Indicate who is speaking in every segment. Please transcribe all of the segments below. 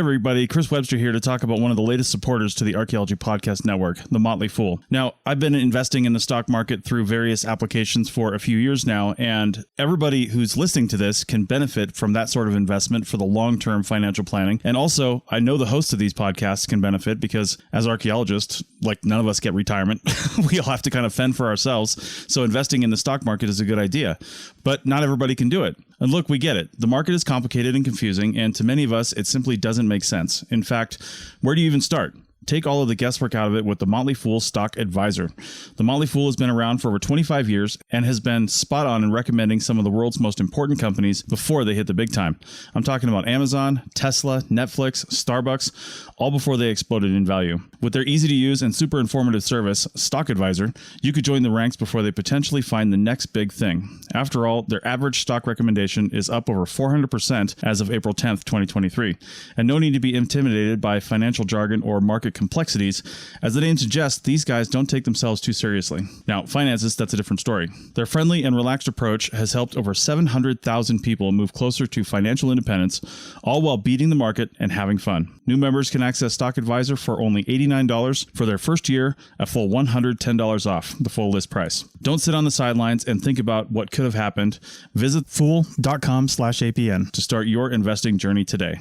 Speaker 1: Everybody, Chris Webster here to talk about one of the latest supporters to the Archaeology Podcast Network, The Motley Fool. Now, I've been investing in the stock market through various applications for a few years now, and everybody who's listening to this can benefit from that sort of investment for the long-term financial planning. And also, I know the hosts of these podcasts can benefit because as archaeologists, like none of us get retirement. We all have to kind of fend for ourselves. So investing in the stock market is a good idea, but not everybody can do it. And look, we get it. The market is complicated and confusing, and to many of us, it simply doesn't make sense. In fact, where do you even start? Take all of the guesswork out of it with the Motley Fool Stock Advisor. The Motley Fool has been around for over 25 years and has been spot on in recommending some of the world's most important companies before they hit the big time. I'm talking about Amazon, Tesla, Netflix, Starbucks, all before they exploded in value. With their easy to use and super informative service, Stock Advisor, you could join the ranks before they potentially find the next big thing. After all, their average stock recommendation is up over 400% as of April 10th, 2023. And no need to be intimidated by financial jargon or market complexities. As the name suggests, these guys don't take themselves too seriously. Now, finances, that's a different story. Their friendly and relaxed approach has helped over 700,000 people move closer to financial independence, all while beating the market and having fun. New members can access Stock Advisor for only $89 for their first year, a full $110 off the full list price. Don't sit on the sidelines and think about what could have happened. Visit fool.com/APN to start your investing journey today.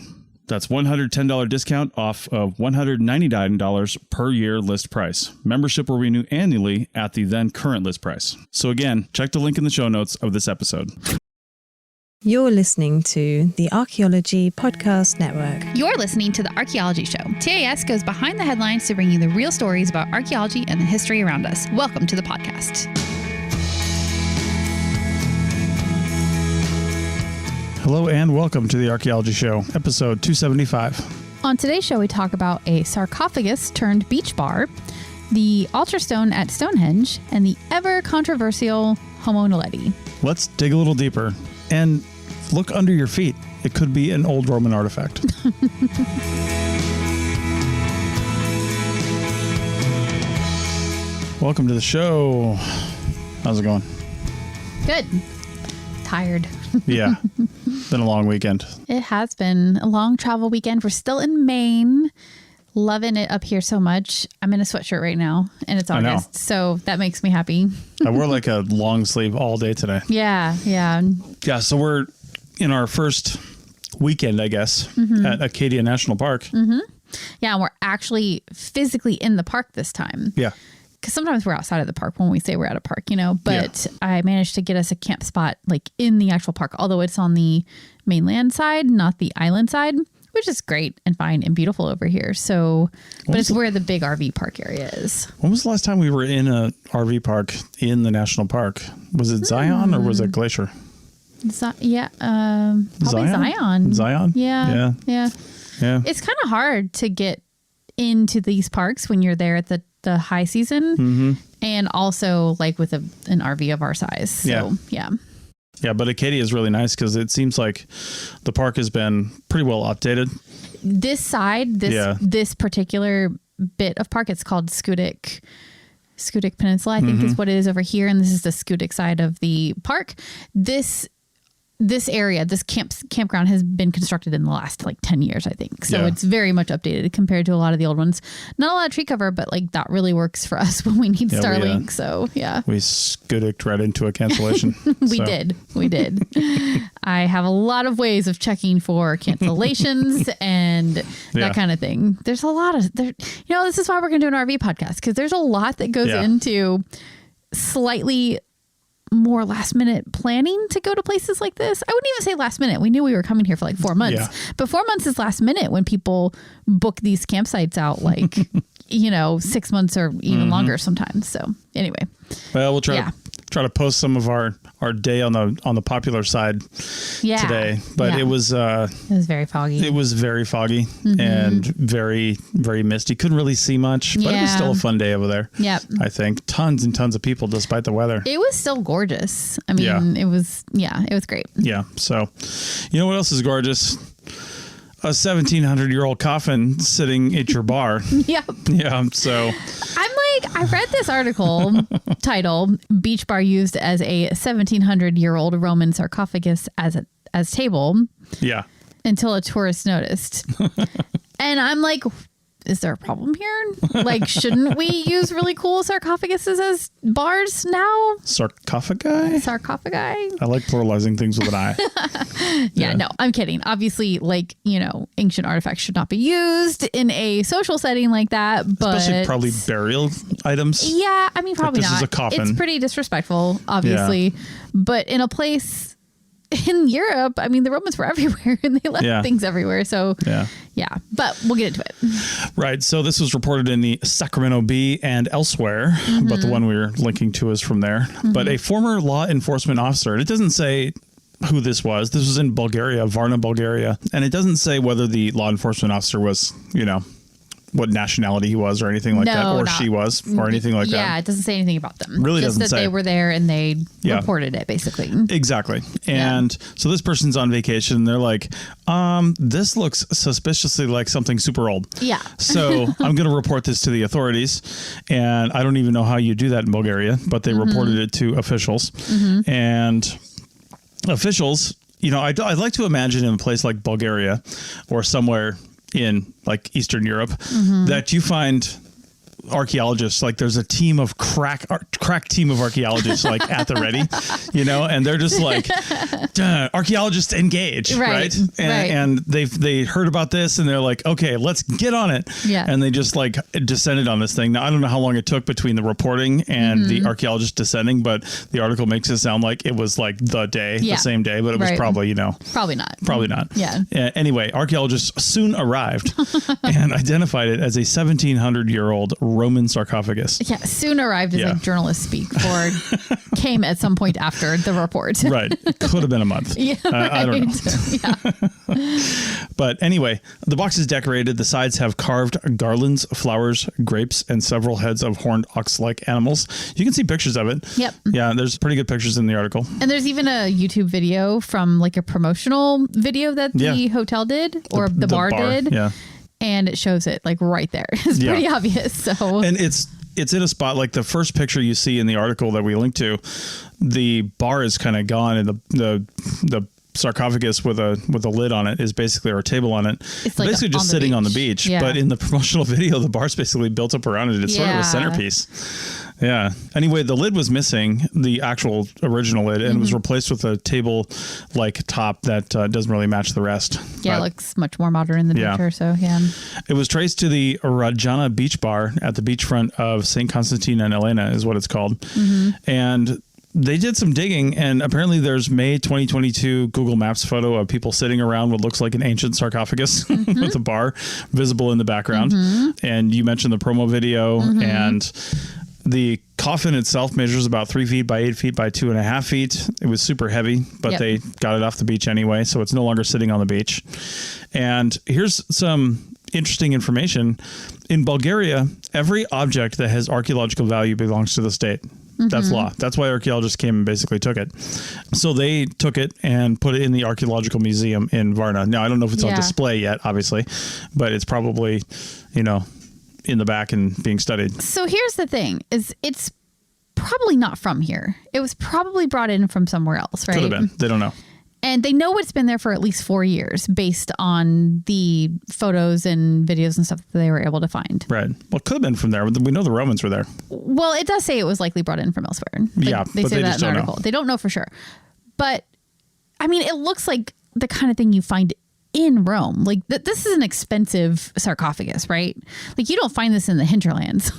Speaker 1: That's $110 discount off of $199 per year list price. Membership will renew annually at the then current list price. So again, check the link in the show notes of this episode.
Speaker 2: You're listening to the Archaeology Podcast Network.
Speaker 3: You're listening to the Archaeology Show. TAS goes behind the headlines to bring you the real stories about archaeology and the history around us. Welcome to the podcast.
Speaker 1: Hello and welcome to the Archaeology Show, episode 275.
Speaker 3: On today's show, we talk about a sarcophagus turned beach bar, the altar stone at Stonehenge, and the ever controversial Homo Naledi.
Speaker 1: Let's dig a little deeper and look under your feet. It could be an old Roman artifact. Welcome to the show. How's it going?
Speaker 3: Good. Tired.
Speaker 1: Yeah. Been a long weekend.
Speaker 3: It has been a long travel weekend. We're still in Maine. Loving it up here so much. I'm in a sweatshirt right now and it's August. So that makes me happy.
Speaker 1: I wore like a long sleeve all day today.
Speaker 3: Yeah.
Speaker 1: Yeah. So we're in our first weekend, I guess, at Acadia National Park.
Speaker 3: Mm-hmm. Yeah. And we're actually physically in the park this time.
Speaker 1: Yeah.
Speaker 3: Because sometimes we're outside of the park when we say we're at a park, but yeah. I managed to get us a camp spot like in the actual park, although it's on the mainland side, not the island side, which is great and fine and beautiful over here. So, but it's where the big RV park area is. When
Speaker 1: was the last time we were in a RV park in the national park? Was it Zion or was it Glacier?
Speaker 3: Probably Zion.
Speaker 1: Zion?
Speaker 3: Yeah. It's kind of hard to get into these parks when you're there at the high season and also like with an RV of our size. So, yeah.
Speaker 1: But Acadia is really nice because it seems like the park has been pretty well updated.
Speaker 3: This side, this particular bit of park, it's called Schoodic Peninsula, I think is what it is over here. And this is the Schoodic side of the park. This area, this campground has been constructed in the last like 10 years, I think. So it's very much updated compared to a lot of the old ones. Not a lot of tree cover, but like that really works for us when we need Starlink. We
Speaker 1: Schoodicked right into a cancellation.
Speaker 3: We did. I have a lot of ways of checking for cancellations and that kind of thing. There's a lot of, this is why we're going to do an RV podcast, because there's a lot that goes into slightly more last minute planning to go to places like this. I wouldn't even say last minute. We knew we were coming here for like 4 months, but 4 months is last minute when people book these campsites out like, 6 months or even longer sometimes. So anyway,
Speaker 1: well, we'll try to post some of our day on the popular side today, but it was
Speaker 3: very foggy.
Speaker 1: It was very foggy and very, very misty. Couldn't really see much, but it was still a fun day over there.
Speaker 3: Yep.
Speaker 1: I think tons and tons of people despite the weather.
Speaker 3: It was still gorgeous. I mean, it was great. Yeah.
Speaker 1: So, what else is gorgeous? A 1,700-year-old coffin sitting at your bar.
Speaker 3: Yep.
Speaker 1: Yeah. So
Speaker 3: I read this article titled "Beach Bar Used as a 1,700-Year-Old Roman Sarcophagus as Table."
Speaker 1: Yeah.
Speaker 3: until a tourist noticed. And I'm like, is there a problem here? Like, shouldn't we use really cool sarcophaguses as bars now?
Speaker 1: Sarcophagi?
Speaker 3: Sarcophagi?
Speaker 1: I like pluralizing things with an I.
Speaker 3: Yeah, no, I'm kidding. Obviously, like, ancient artifacts should not be used in a social setting like that. But
Speaker 1: especially probably burial items.
Speaker 3: Yeah, I mean, probably
Speaker 1: like this
Speaker 3: not.
Speaker 1: Is a coffin.
Speaker 3: It's pretty disrespectful, obviously. Yeah. But in a place in Europe, I mean, the Romans were everywhere and they left things everywhere. So, yeah, but we'll get into it.
Speaker 1: Right. So this was reported in the Sacramento Bee and elsewhere, but the one we were linking to is from there. But a former law enforcement officer, and it doesn't say who this was. This was in Bulgaria, Varna, Bulgaria. And it doesn't say whether the law enforcement officer was, what nationality he was or anything like that, or she was, or anything like that.
Speaker 3: Yeah, it doesn't say anything about them.
Speaker 1: Really
Speaker 3: just
Speaker 1: doesn't say.
Speaker 3: They were there and they reported it, basically.
Speaker 1: Exactly. And so this person's on vacation and they're like, this looks suspiciously like something super old.
Speaker 3: Yeah.
Speaker 1: So I'm going to report this to the authorities. And I don't even know how you do that in Bulgaria, but they reported it to officials. And officials, I'd like to imagine in a place like Bulgaria or somewhere in like Eastern Europe that you find archaeologists, like there's a team of crack team of archaeologists like at the ready, and they're just like archaeologists engaged, right? And they heard about this and they're like, okay, let's get on it. And they just like descended on this thing. Now I don't know how long it took between the reporting and the archaeologists descending, but the article makes it sound like it was like the same day, but it was probably probably not. Anyway, archaeologists soon arrived and identified it as a 1700-year-old Roman sarcophagus.
Speaker 3: Yeah, soon arrived as like journalists speak, or came at some point after the report.
Speaker 1: Right. Could have been a month. I don't know. But anyway, the box is decorated. The sides have carved garlands, flowers, grapes, and several heads of horned ox-like animals. You can see pictures of it.
Speaker 3: Yep.
Speaker 1: Yeah, there's pretty good pictures in the article.
Speaker 3: And there's even a YouTube video from like a promotional video that the hotel did, or the bar did.
Speaker 1: Yeah.
Speaker 3: And it shows it like right there. It's pretty obvious. So,
Speaker 1: and it's in a spot like the first picture you see in the article that we linked to. The bar is kind of gone, and the sarcophagus with a lid on it is basically, or a table on it. It's like basically just sitting on the beach. Yeah. But in the promotional video, the bar's basically built up around it. It's sort of a centerpiece. Yeah. Anyway, the lid was missing, the actual original lid, and it was replaced with a table-like top that doesn't really match the rest.
Speaker 3: Yeah, it looks much more modern in the picture, so yeah.
Speaker 1: It was traced to the Rajana Beach Bar at the beachfront of St. Constantine and Elena is what it's called. And they did some digging, and apparently there's May 2022 Google Maps photo of people sitting around what looks like an ancient sarcophagus with a bar visible in the background. And you mentioned the promo video, and the coffin itself measures about 3 feet by 8 feet by 2.5 feet. It was super heavy, but they got it off the beach anyway, so it's no longer sitting on the beach. And here's some interesting information. In Bulgaria, every object that has archaeological value belongs to the state. That's law. That's why archaeologists came and basically took it. So they took it and put it in the Archaeological Museum in Varna. Now, I don't know if it's on display yet, obviously, but it's probably, in the back and being studied.
Speaker 3: So here's the thing, is it's probably not from here. It was probably brought in from somewhere else, right?
Speaker 1: Could have been. They don't know.
Speaker 3: And they know it's been there for at least 4 years based on the photos and videos and stuff that they were able to find.
Speaker 1: Right. Well, it could have been from there. We know the Romans were there.
Speaker 3: Well, it does say it was likely brought in from elsewhere. They say that in the article. They don't know for sure. But, I mean, it looks like the kind of thing you find in Rome. Like this is an expensive sarcophagus, right? Like you don't find this in the hinterlands.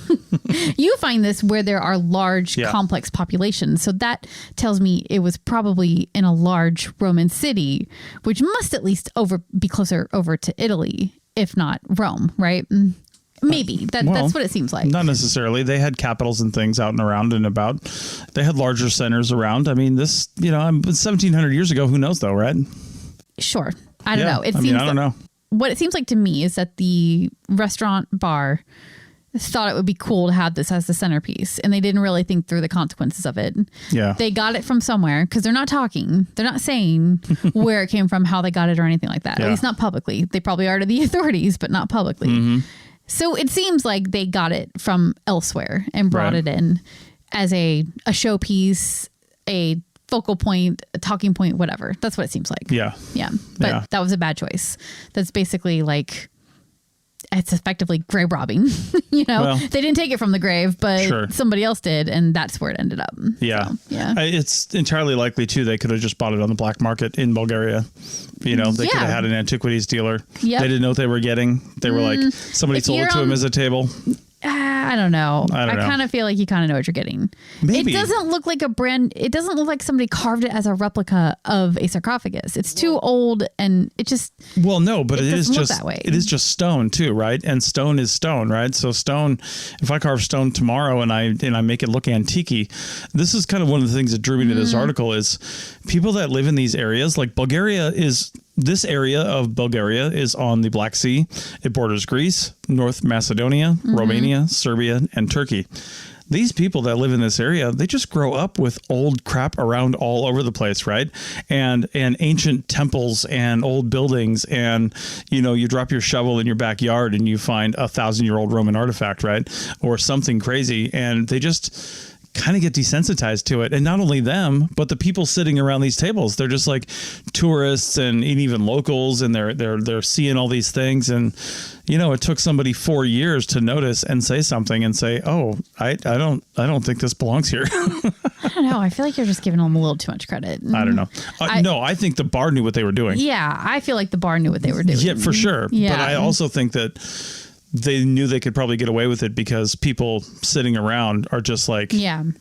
Speaker 3: You find this where there are large, complex populations. So that tells me it was probably in a large Roman city, which must at least be closer over to Italy, if not Rome, right? Maybe that's what it seems like.
Speaker 1: Not necessarily. They had capitals and things out and around and about. They had larger centers around. I mean, this, 1700 years ago, who knows though, right?
Speaker 3: Sure. I don't know.
Speaker 1: I don't know.
Speaker 3: What it seems like to me is that the restaurant bar thought it would be cool to have this as the centerpiece, and they didn't really think through the consequences of it.
Speaker 1: Yeah.
Speaker 3: They got it from somewhere because they're not talking. They're not saying where it came from, how they got it, or anything like that. At least not publicly. They probably are to the authorities, but not publicly. So it seems like they got it from elsewhere and brought it in as a showpiece, a focal point, a talking point, whatever. That's what it seems like.
Speaker 1: Yeah.
Speaker 3: Yeah. But that was a bad choice. That's basically like, it's effectively grave robbing. Well, they didn't take it from the grave, but somebody else did, and that's where it ended up.
Speaker 1: Yeah.
Speaker 3: So, yeah.
Speaker 1: It's entirely likely, too, they could have just bought it on the black market in Bulgaria. They could have had an antiquities dealer. Yep. They didn't know what they were getting. They were like, somebody sold it to them as a table.
Speaker 3: I don't know. I kind of feel like you kind of know what you're getting.
Speaker 1: Maybe.
Speaker 3: It doesn't look like it doesn't look like somebody carved it as a replica of a sarcophagus. It's too old, and it just...
Speaker 1: Well, no, but it is just
Speaker 3: that way.
Speaker 1: It is just stone too, right? And stone is stone, right? So stone, if I carve stone tomorrow and I make it look antique-y, this is kind of one of the things that drew me to this article is people that live in these areas, like this area of Bulgaria is on the Black Sea. It borders Greece, North Macedonia, Romania, Serbia, and Turkey. These people that live in this area, they just grow up with old crap around all over the place, right? And ancient temples and old buildings. And, you drop your shovel in your backyard and you find 1,000-year-old Roman artifact, right? Or something crazy. And they just kind of get desensitized to it. And not only them, but the people sitting around these tables, they're just like tourists and even locals, and they're seeing all these things. And, it took somebody 4 years to notice and say something and say, oh, I don't think this belongs here.
Speaker 3: I don't know. I feel like you're just giving them a little too much credit.
Speaker 1: I don't know. No, I think the bar knew what they were doing.
Speaker 3: Yeah. I feel like the bar knew what they were doing.
Speaker 1: Yeah, for sure.
Speaker 3: Yeah.
Speaker 1: But I also think that they knew they could probably get away with it because people sitting around are just like, not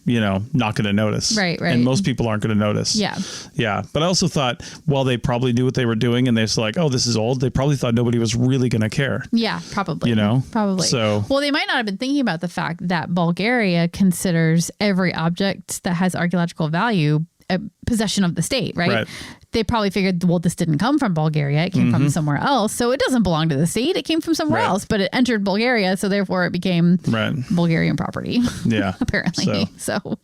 Speaker 1: going to notice.
Speaker 3: Right.
Speaker 1: And most people aren't going to notice.
Speaker 3: Yeah.
Speaker 1: Yeah. But I also thought, while they probably knew what they were doing and they're like, oh, this is old, they probably thought nobody was really going to care.
Speaker 3: Yeah, probably. Probably.
Speaker 1: So,
Speaker 3: well, they might not have been thinking about the fact that Bulgaria considers every object that has archaeological value a possession of the state, right? They probably figured, well, this didn't come from Bulgaria. It came from somewhere else. So it doesn't belong to the state. It came from somewhere else, but it entered Bulgaria. So therefore it became Bulgarian property.
Speaker 1: Yeah.
Speaker 3: Apparently. So,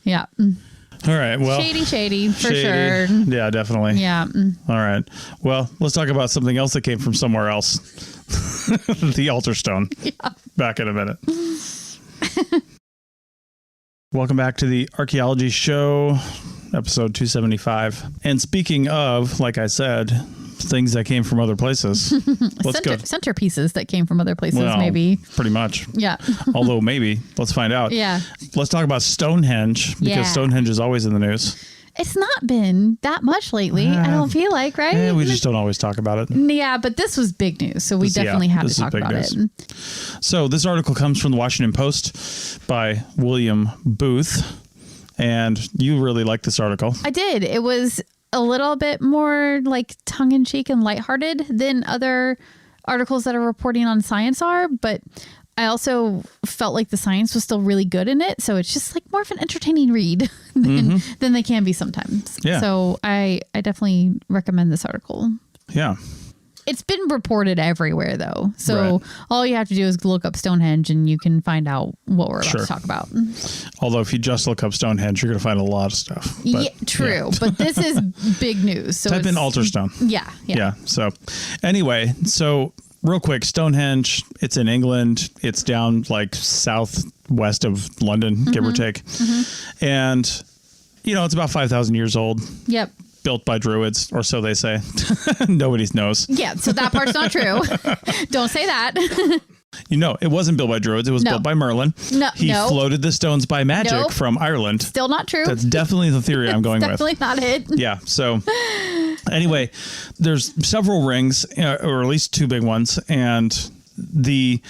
Speaker 3: yeah.
Speaker 1: All right. Well,
Speaker 3: shady for sure.
Speaker 1: Yeah, definitely.
Speaker 3: Yeah.
Speaker 1: All right. Well, let's talk about something else that came from somewhere else. The altar stone. Yeah. Back in a minute. Welcome back to the Archaeology Show, episode 275. And speaking of, like I said, things that came from other places. Let's go.
Speaker 3: Centerpieces that came from other places, maybe.
Speaker 1: Pretty much.
Speaker 3: Yeah.
Speaker 1: Although maybe. Let's find out.
Speaker 3: Yeah.
Speaker 1: Let's talk about Stonehenge, because Stonehenge is always in the news.
Speaker 3: It's not been that much lately. I don't feel like, right?
Speaker 1: We just don't always talk about it.
Speaker 3: Yeah, but this was big news, so we definitely had to talk about it.
Speaker 1: So this article comes from the Washington Post by William Booth, and you really liked this article.
Speaker 3: I did. It was a little bit more like tongue-in-cheek and lighthearted than other articles that are reporting on science are, but I also felt like the science was still really good in it. So it's just like more of an entertaining read than they can be sometimes.
Speaker 1: Yeah.
Speaker 3: So I definitely recommend this article.
Speaker 1: Yeah.
Speaker 3: It's been reported everywhere, though. So all you have to do is look up Stonehenge and you can find out what we're about to talk about.
Speaker 1: Although if you just look up Stonehenge, you're going to find a lot of stuff. But,
Speaker 3: yeah, true. But this is big news. So
Speaker 1: type in altar stone.
Speaker 3: Yeah.
Speaker 1: So anyway, real quick, Stonehenge, it's in England. It's down like southwest of London, give or take. And, it's about 5,000 years old.
Speaker 3: Yep.
Speaker 1: Built by Druids, or so they say. Nobody knows.
Speaker 3: Yeah, so that part's not true. Don't say that.
Speaker 1: It wasn't built by Druids. It was built by Merlin. He floated the stones by magic from Ireland.
Speaker 3: Still not true.
Speaker 1: That's definitely the theory I'm going with.
Speaker 3: Definitely not it.
Speaker 1: Yeah, so... Anyway, there's several rings, or at least two big ones, and the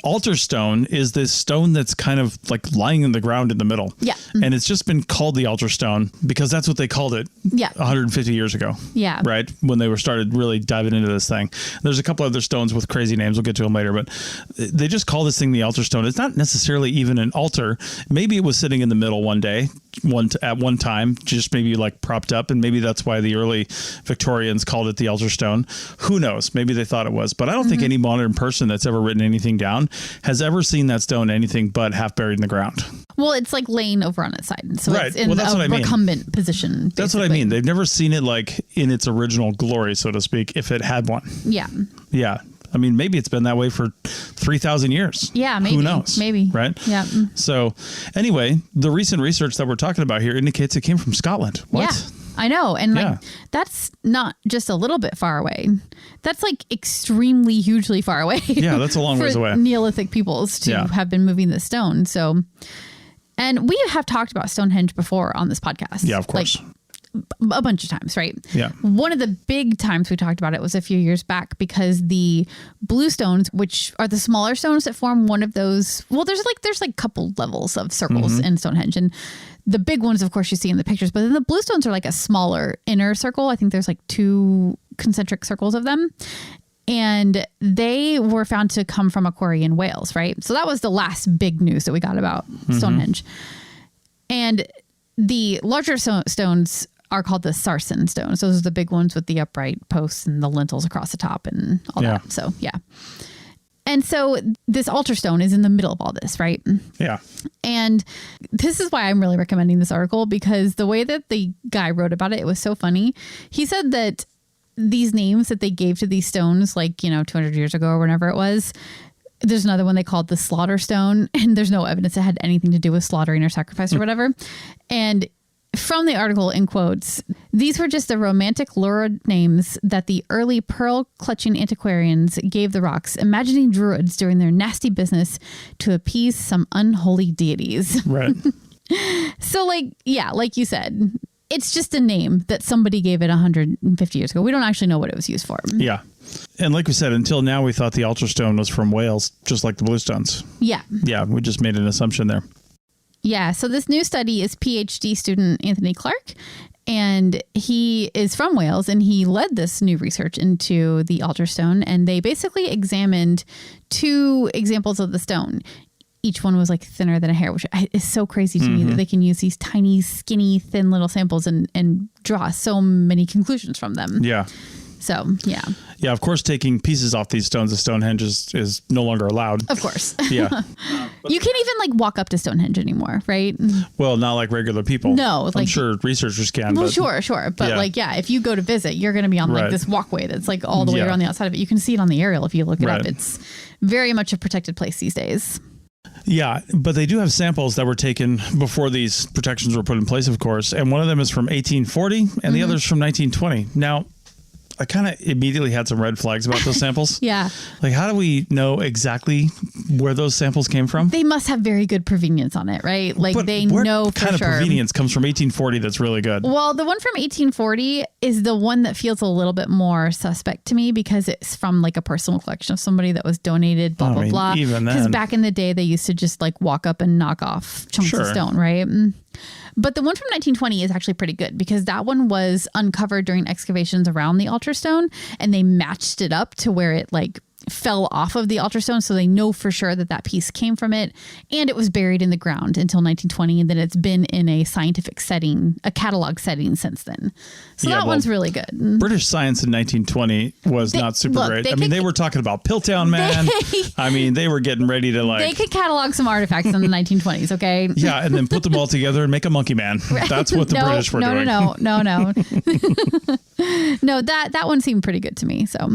Speaker 1: altar stone is this stone that's kind of like lying in the ground in the middle.
Speaker 3: Yeah.
Speaker 1: And it's just been called the altar stone because that's what they called it 150 years ago.
Speaker 3: Yeah.
Speaker 1: Right? When they started really diving into this thing. There's a couple other stones with crazy names. We'll get to them later, but they just call this thing the altar stone. It's not necessarily even an altar. Maybe it was sitting in the middle one day, at one time, just maybe like propped up, and maybe that's why the early Victorians called it the altar stone. Who knows? Maybe they thought it was, but I don't think any modern person that's ever written anything down has ever seen that stone anything but half buried in the ground.
Speaker 3: Well, it's like laying over on its side, so it's in
Speaker 1: that's
Speaker 3: a recumbent position. Basically.
Speaker 1: That's what I mean. They've never seen it like in its original glory, so to speak, if it had one.
Speaker 3: Yeah.
Speaker 1: Yeah. I mean, maybe it's been that way for 3,000 years.
Speaker 3: Yeah, maybe.
Speaker 1: Who knows?
Speaker 3: Maybe.
Speaker 1: Right?
Speaker 3: Yeah.
Speaker 1: So anyway, the recent research that we're talking about here indicates it came from Scotland. What?
Speaker 3: Yeah. I know. And like, that's not just a little bit far away. That's like extremely hugely far away.
Speaker 1: Yeah, that's a long ways away.
Speaker 3: Neolithic peoples to have been moving the stone. So, and we have talked about Stonehenge before on this podcast.
Speaker 1: Yeah, of course.
Speaker 3: Like, a bunch of times, right?
Speaker 1: Yeah.
Speaker 3: One of the big times we talked about it was a few years back because the blue stones, which are the smaller stones that form one of those, well, there's like a couple levels of circles in Stonehenge, and the big ones, of course, you see in the pictures, but then the blue stones are like a smaller inner circle. I think there's like 2 concentric circles of them. And they were found to come from a quarry in Wales, right? So that was the last big news that we got about Stonehenge. And the larger stones are called the sarsen stones. Those are the big ones with the upright posts and the lintels across the top and all that. So, yeah. And so this altar stone is in the middle of all this, right?
Speaker 1: Yeah.
Speaker 3: And this is why I'm really recommending this article, because the way that the guy wrote about it, it was so funny. He said that these names that they gave to these stones, like, 200 years ago or whenever it was, there's another one they called the slaughter stone, and there's no evidence it had anything to do with slaughtering or sacrifice or whatever. And from the article, in quotes, these were just the romantic lurid names that the early pearl-clutching antiquarians gave the rocks, imagining druids doing their nasty business to appease some unholy deities.
Speaker 1: Right.
Speaker 3: So, like you said, it's just a name that somebody gave it 150 years ago. We don't actually know what it was used for.
Speaker 1: Yeah. And like we said, until now, we thought the altar stone was from Wales, just like the blue stones.
Speaker 3: Yeah.
Speaker 1: Yeah, we just made an assumption there.
Speaker 3: Yeah. So this new study is PhD student Anthony Clark, and he is from Wales, and he led this new research into the altar stone. And they basically examined 2 examples of the stone. Each one was like thinner than a hair, which is so crazy to me that they can use these tiny, skinny, thin little samples and draw so many conclusions from them.
Speaker 1: Yeah.
Speaker 3: So, yeah.
Speaker 1: Yeah, of course, taking pieces off these stones of Stonehenge is no longer allowed.
Speaker 3: Of course.
Speaker 1: Yeah.
Speaker 3: You can't even like walk up to Stonehenge anymore, right?
Speaker 1: Well, not like regular people.
Speaker 3: No.
Speaker 1: I'm sure researchers can.
Speaker 3: Well,
Speaker 1: but,
Speaker 3: sure. But if you go to visit, you're going to be on like this walkway that's like all the way around the outside of it. You can see it on the aerial if you look it up. It's very much a protected place these days.
Speaker 1: Yeah, but they do have samples that were taken before these protections were put in place, of course. And one of them is from 1840 and the other is from 1920. Now, I kind of immediately had some red flags about those samples.
Speaker 3: Yeah.
Speaker 1: Like, how do we know exactly where those samples came from?
Speaker 3: They must have very good provenience on it, right? Like,
Speaker 1: but
Speaker 3: they know for sure.
Speaker 1: What kind of provenience comes from 1840 that's really good?
Speaker 3: Well, the one from 1840 is the one that feels a little bit more suspect to me because it's from like a personal collection of somebody that was donated, blah, blah.
Speaker 1: Even then.
Speaker 3: Because back in the day, they used to just like walk up and knock off chunks of stone, right? But the one from 1920 is actually pretty good because that one was uncovered during excavations around the altar stone, and they matched it up to where it like fell off of the altar stone. So they know for sure that that piece came from it, and it was buried in the ground until 1920. And then it's been in a scientific setting, a catalog setting since then. So that one's really good.
Speaker 1: British science in 1920 was not super great. They were talking about Piltdown Man. They were getting ready to like...
Speaker 3: They could catalog some artifacts in the 1920s, okay?
Speaker 1: Yeah, and then put them all together and make a monkey man. That's what the British were doing.
Speaker 3: No. No, that one seemed pretty good to me, so...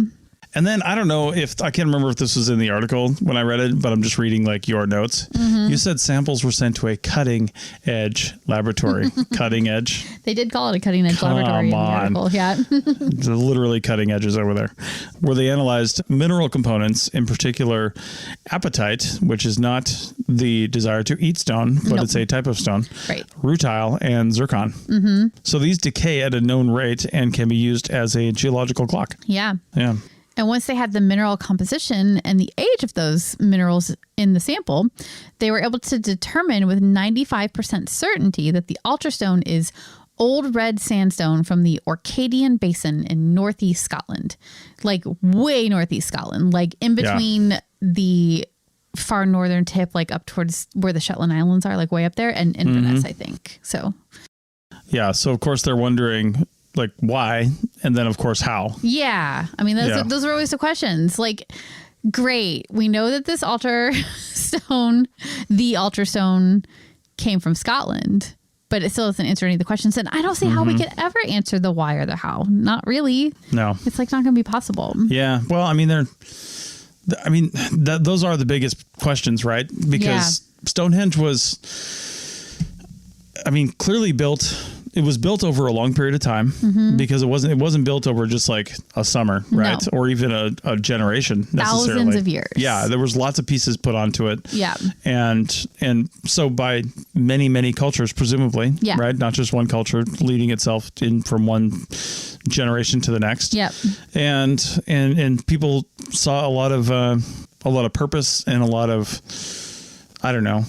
Speaker 1: And then I don't know if I can't remember if this was in the article when I read it, but I'm just reading like your notes. You said samples were sent to a cutting edge laboratory. Cutting edge.
Speaker 3: They did call it a cutting edge laboratory in the article. Yeah.
Speaker 1: They're literally cutting edges over there, where they analyzed mineral components, in particular apatite, which is not the desire to eat stone, but it's a type of stone.
Speaker 3: Right.
Speaker 1: Rutile and zircon. So these decay at a known rate and can be used as a geological clock.
Speaker 3: Yeah.
Speaker 1: Yeah.
Speaker 3: And once they had the mineral composition and the age of those minerals in the sample, they were able to determine with 95% certainty that the altar stone is old red sandstone from the Orcadian Basin in northeast Scotland, like way northeast Scotland, like in between the far northern tip, like up towards where the Shetland Islands are, like way up there, and Inverness, I think. So,
Speaker 1: yeah. So of course they're wondering, like, why, and then of course how.
Speaker 3: Yeah, those are always the questions. Like, great, we know that this altar stone came from Scotland, but it still doesn't answer any of the questions. And I don't see how we could ever answer the why or the how. Not really.
Speaker 1: No,
Speaker 3: it's like not going to be possible.
Speaker 1: Yeah. Well, I mean, those are the biggest questions, right? Because Stonehenge was, I mean, clearly built. It was built over a long period of time because it wasn't built over just like a summer, right? No. Or even a generation necessarily.
Speaker 3: Thousands of years.
Speaker 1: Yeah, there was lots of pieces put onto it.
Speaker 3: Yeah.
Speaker 1: And so by many cultures, presumably, right? Not just one culture leading itself in from one generation to the next.
Speaker 3: Yep.
Speaker 1: And people saw a lot of purpose and a lot of, I don't know,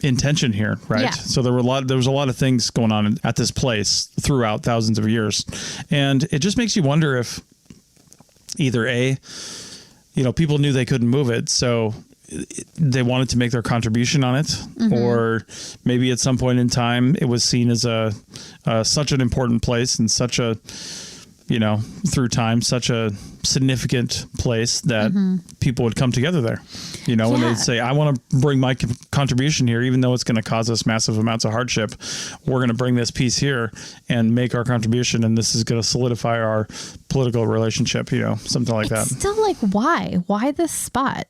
Speaker 1: intention here, right? Yeah. So there was a lot of things going on at this place throughout thousands of years. And it just makes you wonder if either people knew they couldn't move it, so they wanted to make their contribution on it, or maybe at some point in time it was seen as such an important place and such a, through time, such a significant place that people would come together there, and they'd say, I want to bring my contribution here, even though it's going to cause us massive amounts of hardship. We're going to bring this piece here and make our contribution. And this is going to solidify our political relationship, something like that.
Speaker 3: Still like, why this spot?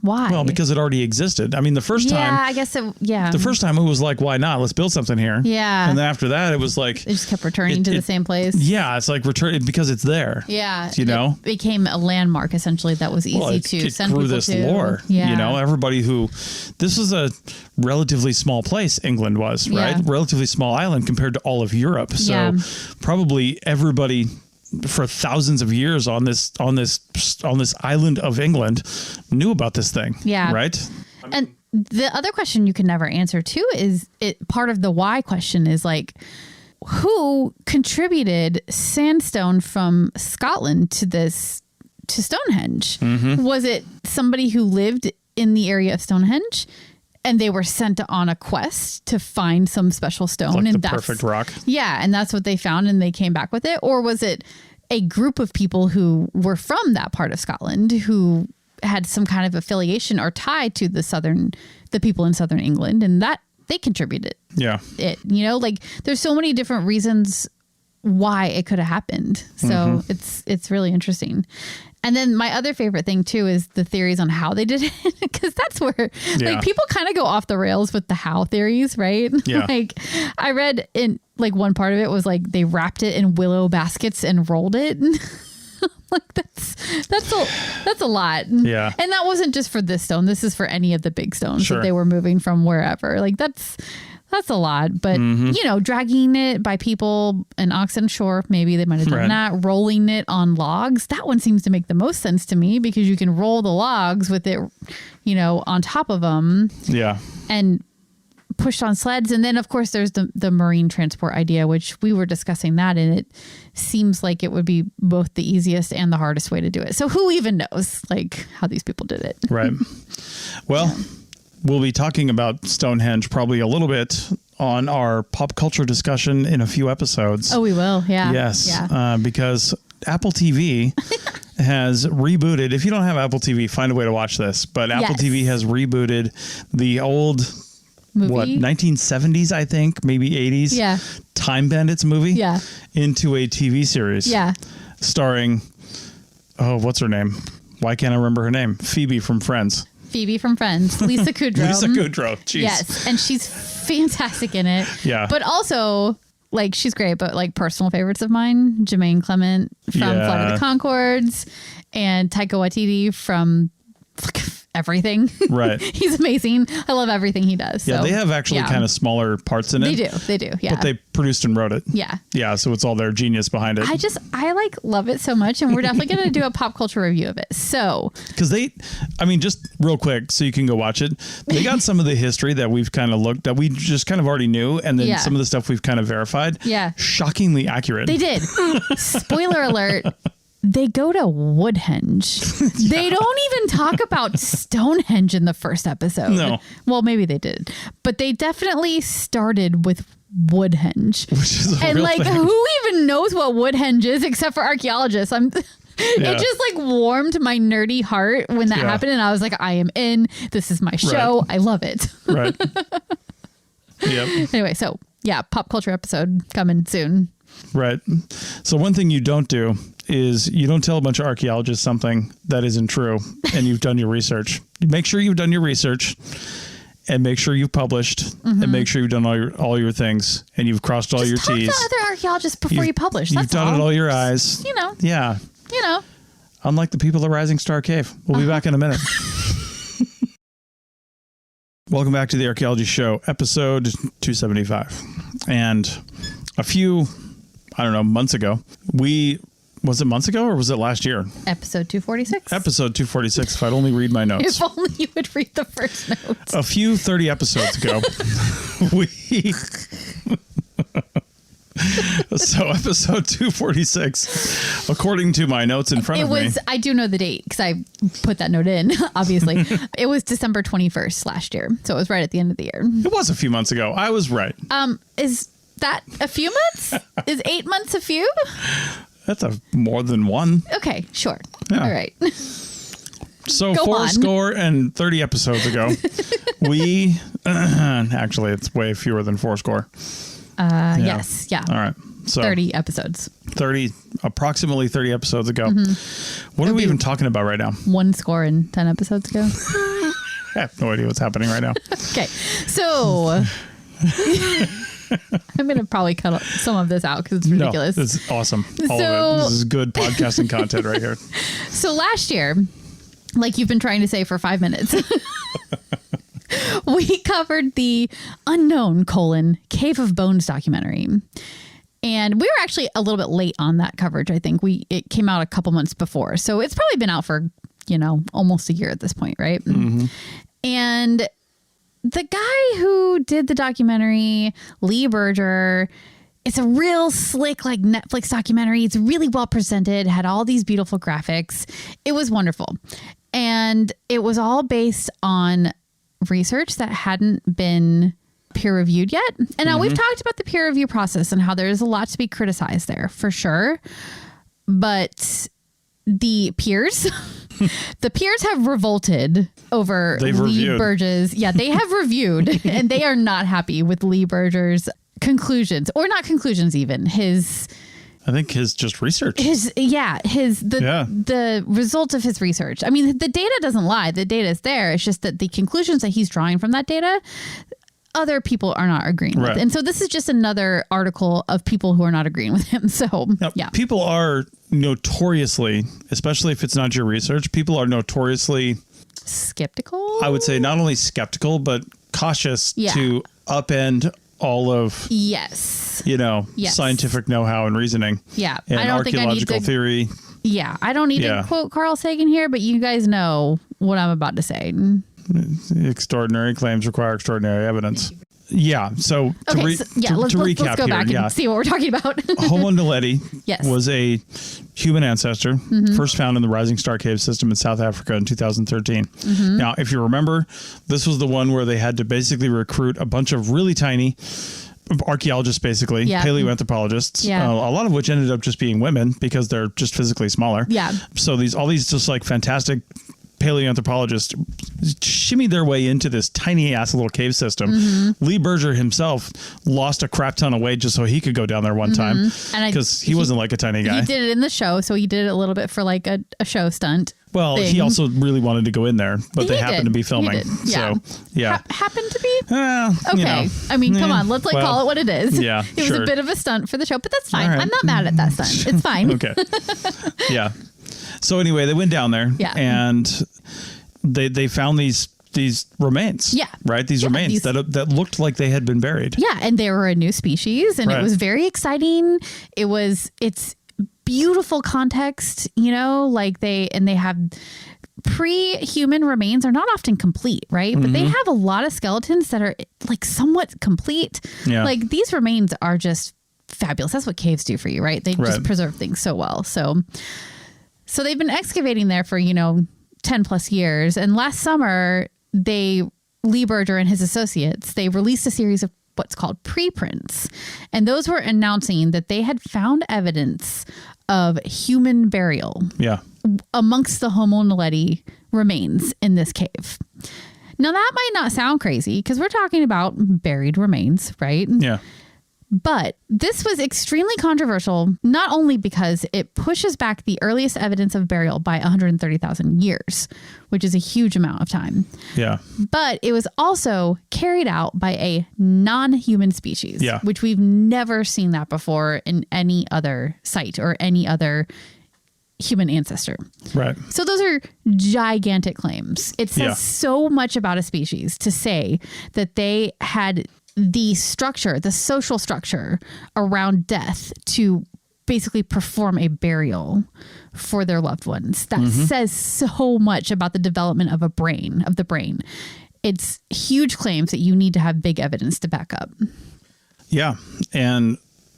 Speaker 3: Why?
Speaker 1: Well, because it already existed. I mean, the first time.
Speaker 3: Yeah, I guess the first
Speaker 1: time it was like, why not? Let's build something here.
Speaker 3: Yeah.
Speaker 1: And then after that, it was like.
Speaker 3: They just kept returning to the same place.
Speaker 1: Yeah, it's like returning because it's there.
Speaker 3: Yeah.
Speaker 1: It
Speaker 3: became a landmark, essentially, that was easy to send people to.
Speaker 1: It grew this lore.
Speaker 3: Yeah.
Speaker 1: Everybody this was a relatively small place, England was, right? Relatively small island compared to all of Europe. So probably everybody for thousands of years on this island of England knew about this thing. Yeah. Right.
Speaker 3: And the other question you can never answer too is part of the why question is like, who contributed sandstone from Scotland to Stonehenge? Was it somebody who lived in the area of Stonehenge and they were sent on a quest to find some special stone?
Speaker 1: Like
Speaker 3: and
Speaker 1: the perfect rock.
Speaker 3: Yeah. And that's what they found and they came back with it. Or was it a group of people who were from that part of Scotland who had some kind of affiliation or tie to the people in southern England, and that they contributed.
Speaker 1: Yeah.
Speaker 3: Like there's so many different reasons why it could have happened. So it's really interesting. And then my other favorite thing too is the theories on how they did it, because that's where like people kind of go off the rails with the how theories, right?
Speaker 1: Yeah.
Speaker 3: Like I read in like one part of it was like they wrapped it in willow baskets and rolled it. Like that's a lot.
Speaker 1: Yeah.
Speaker 3: And that wasn't just for this stone. This is for any of the big stones that they were moving from wherever. Like that's a lot, but dragging it by people and oxen, sure, maybe they might have done that. Rolling it on logs, that one seems to make the most sense to me because you can roll the logs with it, on top of them.
Speaker 1: Yeah.
Speaker 3: And pushed on sleds. And then of course there's the marine transport idea, which we were discussing that, and it seems like it would be both the easiest and the hardest way to do it. So who even knows like how these people did it?
Speaker 1: Right. Well, we'll be talking about Stonehenge probably a little bit on our pop culture discussion in a few episodes.
Speaker 3: Oh, we will. Yeah.
Speaker 1: Yes.
Speaker 3: Yeah.
Speaker 1: Because Apple TV has rebooted. If you don't have Apple TV, find a way to watch this. But Apple TV has rebooted the old movie? 1970s, I think, maybe 80s.
Speaker 3: Yeah.
Speaker 1: Time Bandits movie.
Speaker 3: Yeah.
Speaker 1: Into a TV series.
Speaker 3: Yeah.
Speaker 1: Starring, what's her name? Why can't I remember her name? Phoebe from Friends.
Speaker 3: Lisa Kudrow.
Speaker 1: Lisa Kudrow. Jeez.
Speaker 3: Yes. And she's fantastic in it.
Speaker 1: Yeah.
Speaker 3: But also, like, she's great, but like personal favorites of mine, Jermaine Clement from Flight of the Conchords and Taika Waititi from everything.
Speaker 1: Right.
Speaker 3: He's amazing. I love everything he does.
Speaker 1: Yeah,
Speaker 3: so,
Speaker 1: they have actually kind of smaller parts in it.
Speaker 3: They do. Yeah.
Speaker 1: But they produced and wrote it.
Speaker 3: Yeah.
Speaker 1: Yeah, so it's all their genius behind it.
Speaker 3: I like love it so much, and we're definitely going to do a pop culture review of it. So,
Speaker 1: because just real quick, so you can go watch it. They got some of the history that we've kind of looked that we just kind of already knew, and then some of the stuff we've kind of verified.
Speaker 3: Yeah.
Speaker 1: Shockingly accurate.
Speaker 3: They did. Spoiler alert. They go to Woodhenge. They don't even talk about Stonehenge in the first episode.
Speaker 1: No.
Speaker 3: Well, maybe they did. But they definitely started with Woodhenge.
Speaker 1: Which is a
Speaker 3: and
Speaker 1: real
Speaker 3: like,
Speaker 1: thing.
Speaker 3: who even knows what Woodhenge is except for archaeologists? It just like warmed my nerdy heart when that happened. And I was like, I am in. This is my show.
Speaker 1: Right.
Speaker 3: I love it.
Speaker 1: Right. Yep.
Speaker 3: Anyway, so pop culture episode coming soon.
Speaker 1: Right. So one thing you don't do is you don't tell a bunch of archaeologists something that isn't true and you've done your research. Make sure you've done your research and make sure you've published and make sure you've done all your things and you've crossed all your T's.
Speaker 3: Talk to other archaeologists before you publish.
Speaker 1: You've dotted all your I's. Yeah. Unlike the people at Rising Star Cave. We'll be back in a minute. Welcome back to the Archaeology Show, episode 275. And a few, months ago, was it months ago or was it last year?
Speaker 3: Episode 246.
Speaker 1: Episode 246, if I'd only read my notes.
Speaker 3: If only you would read the first notes.
Speaker 1: A few 30 episodes ago, So episode 246, according to my notes in front of me.
Speaker 3: I do know the date because I put that note in, obviously. It was December 21st last year. So it was right at the end of the year.
Speaker 1: It was a few months ago. I was right.
Speaker 3: Is that a few months? Is 8 months a few?
Speaker 1: That's more than one.
Speaker 3: Okay, sure.
Speaker 1: Yeah.
Speaker 3: All right.
Speaker 1: So 430 episodes ago, we actually it's way fewer than 400.
Speaker 3: Yes. Yeah.
Speaker 1: All right. So
Speaker 3: 30 episodes.
Speaker 1: Approximately 30 episodes ago. What are we even talking about right now?
Speaker 3: 110 episodes ago.
Speaker 1: I have no idea what's happening right now.
Speaker 3: Okay. So I'm going to probably cut some of this out because it's ridiculous.
Speaker 1: No, it's awesome. All of it. This is good podcasting content right here.
Speaker 3: So last year, like you've been trying to say for 5 minutes, we covered the unknown Cave of Bones documentary. And we were actually a little bit late on that coverage. I think it came out a couple months before. So it's probably been out for, almost a year at this point, right? Mm-hmm. And the guy who did the documentary, Lee Berger, it's a real slick, Netflix documentary. It's really well presented, had all these beautiful graphics. It was wonderful. And it was all based on research that hadn't been peer reviewed yet. And now we've talked about the peer review process and how there's a lot to be criticized there for sure. But the peers have revolted over Lee Berger's. Yeah, they have reviewed and they are not happy with Lee Berger's conclusions, or not conclusions even.
Speaker 1: I think his just research.
Speaker 3: The result of his research. I mean, the data doesn't lie. The data is there. It's just that the conclusions that he's drawing from that data, other people are not agreeing with. And so this is just another article of people who are not agreeing with him. So, yeah.
Speaker 1: People are notoriously, especially if it's not your research, people are notoriously
Speaker 3: skeptical.
Speaker 1: I would say not only skeptical, but cautious to upend all of scientific know-how and reasoning.
Speaker 3: Yeah.
Speaker 1: And
Speaker 3: I don't
Speaker 1: archaeological theory.
Speaker 3: Yeah. I don't need to quote Carl Sagan here, but you guys know what I'm about to say.
Speaker 1: Extraordinary claims require extraordinary evidence. Yeah. So to recap
Speaker 3: let's go back and see what we're talking about.
Speaker 1: Homo Naledi was a human ancestor, first found in the Rising Star Cave system in South Africa in 2013. Now, if you remember, this was the one where they had to basically recruit a bunch of really tiny archaeologists, basically, paleoanthropologists, a lot of which ended up just being women because they're just physically smaller.
Speaker 3: Yeah.
Speaker 1: So all these just fantastic paleoanthropologists shimmied their way into this tiny ass little cave system. Lee Berger himself lost a crap ton of weight just so he could go down there one time because he wasn't like a tiny guy.
Speaker 3: He did it in the show, so he did it a little bit for a show stunt.
Speaker 1: Well, he also really wanted to go in there, but they happened to be filming.
Speaker 3: Yeah.
Speaker 1: So, yeah.
Speaker 3: Happened to be?
Speaker 1: Okay.
Speaker 3: I mean, come on. Let's call it what it is.
Speaker 1: Yeah,
Speaker 3: it was a bit of a stunt for the show, but that's fine. Right. I'm not mad at that stunt. It's fine.
Speaker 1: Okay. Yeah. So anyway, they went down there and they found these remains. Yeah. Right? These remains that looked like they had been buried.
Speaker 3: Yeah. And they were a new species and it was very exciting. It's beautiful context, they have pre-human remains are not often complete, right? But they have a lot of skeletons that are somewhat complete. Yeah. These remains are just fabulous. That's what caves do for you, right? They just preserve things so well. So they've been excavating there for, 10 plus years. And last summer, Lee Berger and his associates, they released a series of what's called preprints. And those were announcing that they had found evidence of human burial amongst the Homo Naledi remains in this cave. Now, that might not sound crazy because we're talking about buried remains, right?
Speaker 1: Yeah.
Speaker 3: But this was extremely controversial, not only because it pushes back the earliest evidence of burial by 130,000 years, which is a huge amount of time.
Speaker 1: Yeah.
Speaker 3: But it was also carried out by a non-human species,
Speaker 1: Yeah.
Speaker 3: which we've never seen that before in any other site or any other human ancestor.
Speaker 1: Right.
Speaker 3: So those are gigantic claims. It says so much about a species to say that they had the structure, the social structure around death to basically perform a burial for their loved ones. That says so much about the development of the brain. It's huge claims that you need to have big evidence to back up.
Speaker 1: Yeah. And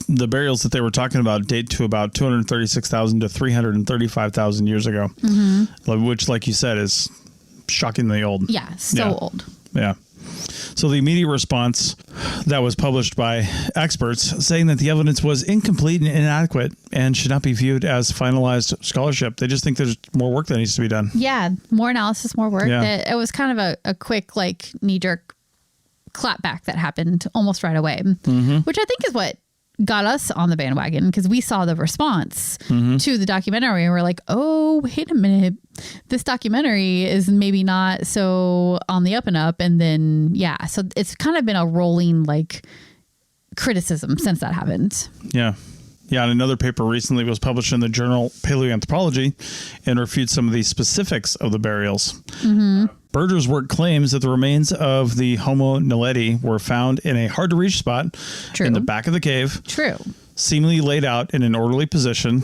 Speaker 1: the burials that they were talking about date to about 236,000 to 335,000 years ago, which, like you said, is shockingly old.
Speaker 3: Yeah, so old.
Speaker 1: Yeah. So the immediate response that was published by experts saying that the evidence was incomplete and inadequate and should not be viewed as finalized scholarship. They just think there's more work that needs to be done.
Speaker 3: Yeah, more analysis, more work.
Speaker 1: Yeah.
Speaker 3: It was kind of a quick, like, knee-jerk clapback that happened almost right away, which I think is what got us on the bandwagon, because we saw the response to the documentary and we're like, oh, wait a minute, this documentary is maybe not so on the up and up. And then, so it's kind of been a rolling like criticism since that happened.
Speaker 1: Yeah. Yeah. And another paper recently was published in the journal Paleoanthropology and refutes some of the specifics of the burials. Berger's work claims that the remains of the Homo Naledi were found in a hard to reach spot in the back of the cave.
Speaker 3: True.
Speaker 1: Seemingly laid out in an orderly position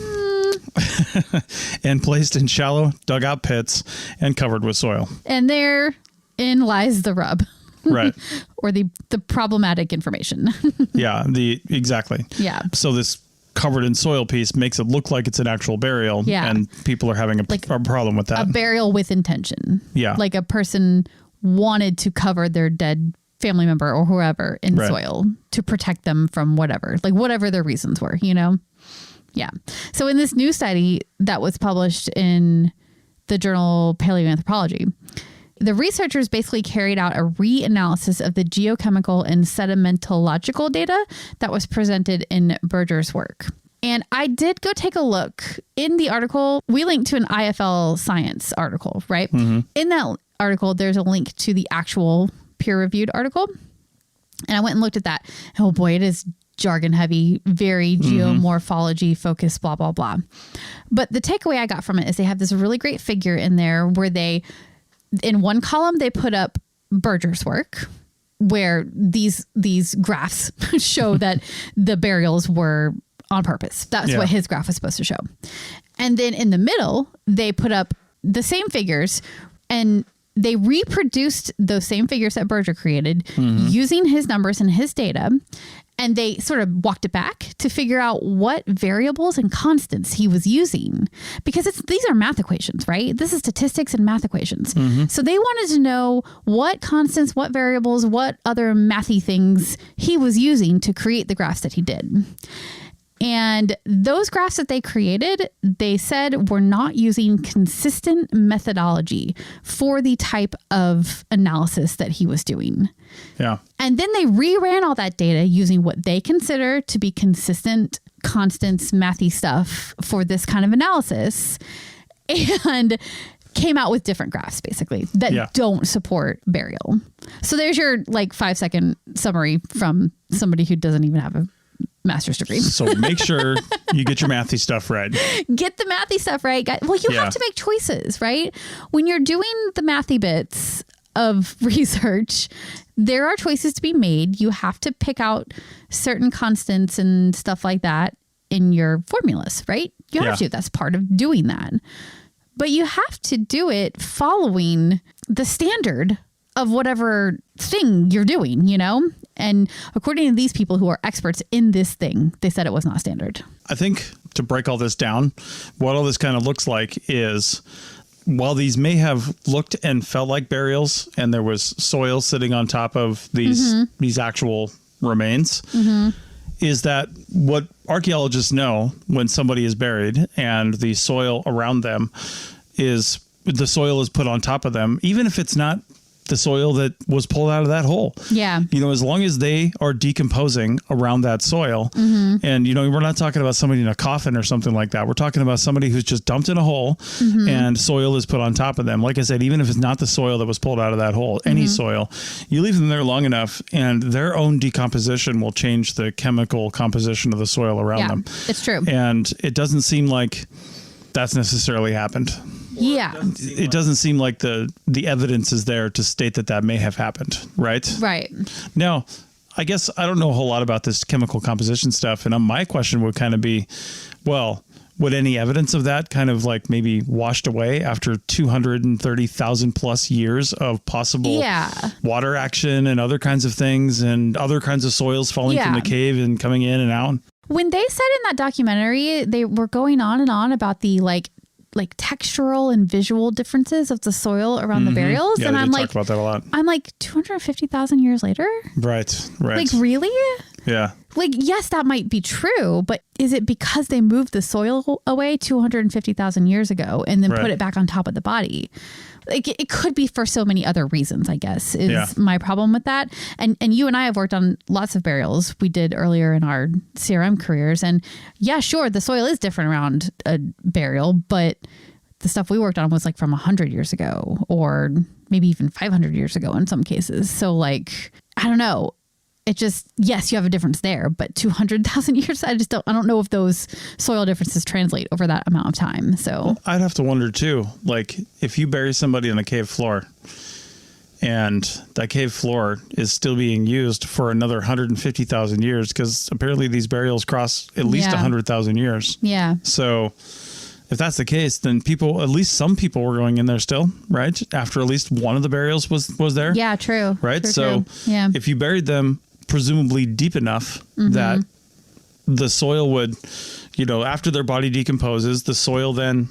Speaker 1: and placed in shallow dugout pits and covered with soil.
Speaker 3: And therein lies the rub.
Speaker 1: Right.
Speaker 3: Or the problematic information.
Speaker 1: Exactly.
Speaker 3: Yeah.
Speaker 1: So this covered in soil piece makes it look like it's an actual burial.
Speaker 3: Yeah.
Speaker 1: And people are having a problem with that.
Speaker 3: A burial with intention.
Speaker 1: Yeah.
Speaker 3: Like a person wanted to cover their dead family member or whoever in soil to protect them from whatever their reasons were, you know? Yeah. So in this new study that was published in the journal Paleoanthropology, the researchers basically carried out a reanalysis of the geochemical and sedimentological data that was presented in Berger's work. And I did go take a look in the article. We linked to an IFL Science article, right? In that article, there's a link to the actual peer-reviewed article. And I went and looked at that. Oh boy, it is jargon heavy, very geomorphology focused, blah, blah, blah. But the takeaway I got from it is they have this really great figure in there where in one column, they put up Berger's work, where these graphs show that the burials were on purpose. That's what his graph was supposed to show. And then in the middle, they put up the same figures, and they reproduced those same figures that Berger created using his numbers and his data. And they sort of walked it back to figure out what variables and constants he was using, because these are math equations, right? This is statistics and math equations. So they wanted to know what constants, what variables, what other mathy things he was using to create the graphs that he did. And those graphs that they created, they said were not using consistent methodology for the type of analysis that he was doing.
Speaker 1: Yeah. And
Speaker 3: then they reran all that data using what they consider to be consistent constants, mathy stuff for this kind of analysis, and came out with different graphs basically that don't support burial. So there's your 5-second summary from somebody who doesn't even have a master's degree.
Speaker 1: So make sure you get your mathy stuff right.
Speaker 3: Get the mathy stuff right. Well, you have to make choices, right? When you're doing the mathy bits of research, there are choices to be made. You have to pick out certain constants and stuff like that in your formulas, right? You have to. That's part of doing that. But you have to do it following the standard of whatever thing you're doing, you know? And according to these people who are experts in this thing, they said it was not standard.
Speaker 1: I think to break all this down, what all this kind of looks like is, while these may have looked and felt like burials and there was soil sitting on top of these actual remains, is that what archaeologists know when somebody is buried and the soil around them the soil is put on top of them, even if it's not the soil that was pulled out of that hole.
Speaker 3: Yeah.
Speaker 1: As long as they are decomposing around that soil, and, we're not talking about somebody in a coffin or something like that. We're talking about somebody who's just dumped in a hole and soil is put on top of them. Like I said, even if it's not the soil that was pulled out of that hole, any soil, you leave them there long enough and their own decomposition will change the chemical composition of the soil around them.
Speaker 3: It's true.
Speaker 1: And it doesn't seem like that's necessarily happened.
Speaker 3: Yeah.
Speaker 1: It doesn't seem like the evidence is there to state that may have happened, right?
Speaker 3: Right.
Speaker 1: Now, I guess I don't know a whole lot about this chemical composition stuff. And my question would kind of be, well, would any evidence of that kind of like maybe washed away after 230,000 plus years of possible water action and other kinds of things and other kinds of soils falling from the cave and coming in and out?
Speaker 3: When they said in that documentary, they were going on and on about the like textural and visual differences of the soil around the burials.
Speaker 1: Yeah,
Speaker 3: and I'm
Speaker 1: talked about that a lot.
Speaker 3: I'm like 250,000 years later.
Speaker 1: Right.
Speaker 3: Like, really?
Speaker 1: Yeah.
Speaker 3: Like, yes, that might be true, but is it because they moved the soil away 250,000 years ago and then put it back on top of the body? Like, it could be for so many other reasons, I guess, is my problem with that. And you and I have worked on lots of burials we did earlier in our CRM careers. And yeah, sure, the soil is different around a burial, but the stuff we worked on was like from 100 years ago or maybe even 500 years ago in some cases. So like, I don't know. It just, yes, you have a difference there, but 200,000 years, I don't know if those soil differences translate over that amount of time. So
Speaker 1: well, I'd have to wonder too, like if you bury somebody in a cave floor and that cave floor is still being used for another 150,000 years, because apparently these burials cross at least 100,000 years.
Speaker 3: Yeah.
Speaker 1: So if that's the case, then at least some people were going in there still, right? After at least one of the burials was there.
Speaker 3: Yeah, true.
Speaker 1: Right.
Speaker 3: True,
Speaker 1: so
Speaker 3: true. Yeah.
Speaker 1: If you buried them presumably deep enough that the soil would, after their body decomposes, the soil then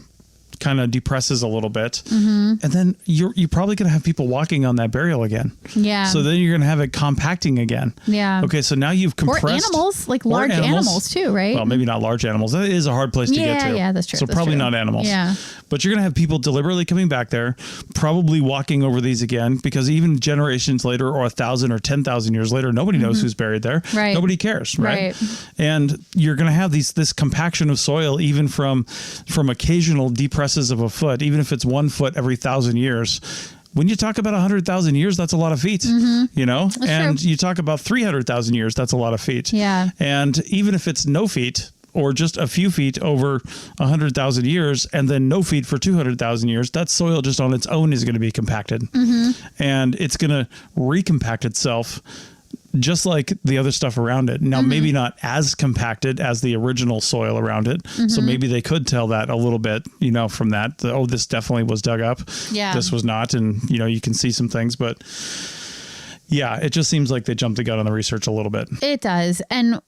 Speaker 1: kind of depresses a little bit. And then you're probably going to have people walking on that burial again. Yeah. So then you're going to have it compacting again. Yeah. Okay. So now you've compressed.
Speaker 3: Or animals, like large animals too, right?
Speaker 1: Well, maybe not large animals. That is a hard place to get to.
Speaker 3: Yeah, that's true.
Speaker 1: So probably not animals.
Speaker 3: Yeah.
Speaker 1: But you're going to have people deliberately coming back there, probably walking over these again, because even generations later or 1,000 or 10,000 years later, nobody knows who's buried there.
Speaker 3: Right.
Speaker 1: Nobody cares. Right. And you're going to have this compaction of soil, even from occasional depresses of a foot, even if it's 1 foot every 1,000 years. When you talk about 100,000 years, that's a lot of feet, that's and true. You talk about 300,000 years, that's a lot of feet. Yeah. And even if it's no feet or just a few feet over 100,000 years and then no feet for 200,000 years, that soil just on its own is going to be compacted and it's going to recompact itself just like the other stuff around it. Now, maybe not as compacted as the original soil around it. So maybe they could tell that a little bit, from that, this definitely was dug up. Yeah. This was not. And, you can see some things, but yeah, it just seems like they jumped the gun on the research a little bit.
Speaker 3: It does. And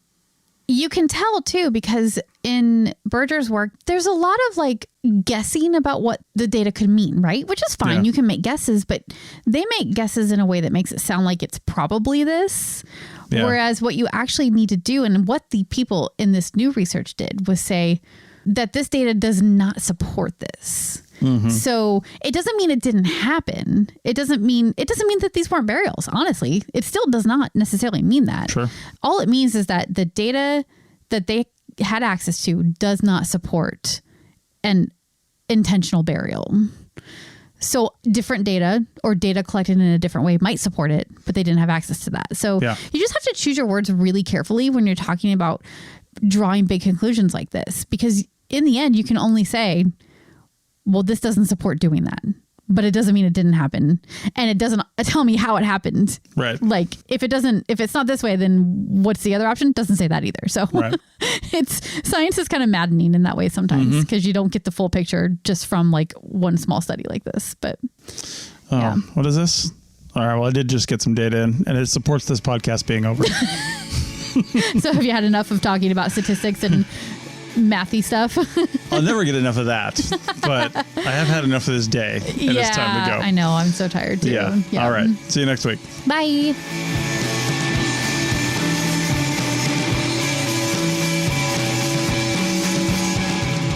Speaker 3: you can tell too, because in Berger's work, there's a lot of like guessing about what the data could mean, right? Which is fine. Yeah. You can make guesses, but they make guesses in a way that makes it sound like it's probably this. Yeah. Whereas what you actually need to do, and what the people in this new research did, was say that this data does not support this. So it doesn't mean it didn't happen. It doesn't mean that these weren't burials. Honestly, it still does not necessarily mean that. Sure. All it means is that the data that they had access to does not support an intentional burial. So different data or data collected in a different way might support it, but they didn't have access to that. So you just have to choose your words really carefully when you're talking about drawing big conclusions like this, because in the end, you can only say, well, this doesn't support doing that, but it doesn't mean it didn't happen. And it doesn't tell me how it happened. Right. Like if it's not this way, then what's the other option? It doesn't say that either. So science is kind of maddening in that way sometimes, because you don't get the full picture just from like one small study like this. But
Speaker 1: what is this? All right. Well, I did just get some data in, and it supports this podcast being over.
Speaker 3: So have you had enough of talking about statistics and mathy stuff?
Speaker 1: I'll never get enough of that, but I have had enough of this day, and it's time to go.
Speaker 3: I know. I'm so tired too.
Speaker 1: Yeah. All right. See you next week.
Speaker 3: Bye.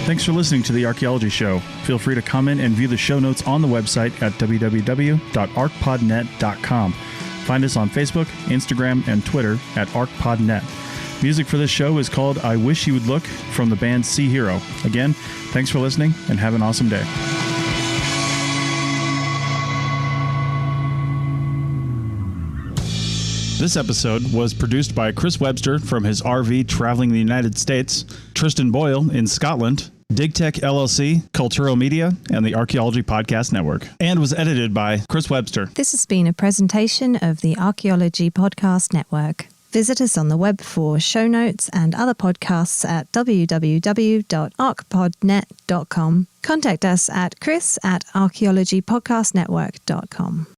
Speaker 1: Thanks for listening to The Archaeology Show. Feel free to comment and view the show notes on the website at www.archpodnet.com. Find us on Facebook, Instagram, and Twitter at ArchPodNet. Music for this show is called I Wish You Would Look from the band Sea Hero. Again, thanks for listening and have an awesome day. This episode was produced by Chris Webster from his RV traveling the United States, Tristan Boyle in Scotland, DigTech LLC, Culturo Media, and the Archaeology Podcast Network, and was edited by Chris Webster.
Speaker 2: This has been a presentation of the Archaeology Podcast Network. Visit us on the web for show notes and other podcasts at www.archpodnet.com. Contact us at chris@archaeologypodcastnetwork.com.